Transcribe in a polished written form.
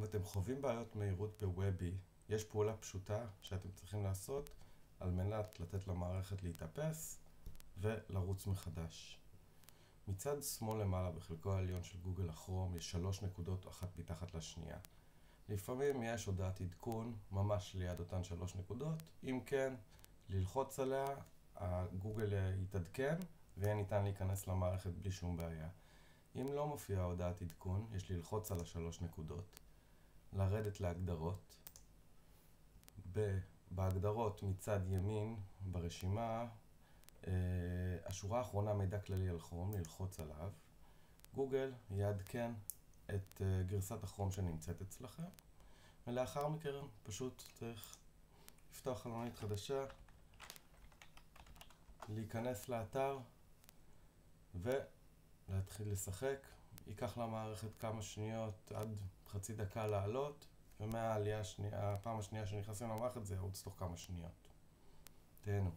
אתם חווים בעיות מהירות בוובי, יש פעולה פשוטה שאתם צריכים לעשות על מנת לתת למערכת להתאפס ולרוץ מחדש. מצד שמאל למעלה בחלקו העליון של גוגל הכרום יש 3 נקודות אחת מתחת לשנייה. לפעמים יש הודעת עדכון ממש ליד אותן 3 נקודות, אם כן, ללחוץ עליה, גוגל יתעדכן ויהיה ניתן להיכנס למערכת בלי שום בעיה. אם לא מופיעה הודעת עדכון, יש ללחוץ על 3 נקודות, לרדת להגדרות. בהגדרות מצד ימין ברשימה, השורה האחרונה מידע כללי על כרום, ללחוץ עליו. גוגל יעדכן את גרסת הכרום שנמצאת אצלכם, ולאחר מכן פשוט צריך לפתוח חלונית חדשה, להיכנס לאתר ולהתחיל לשחק. ייקח למערכת כמה שניות עד חצי דקה לעלות, ומהעלייה הפעם השנייה שנכנסים למערכת זה ירוץ תוך כמה שניות. תהנו.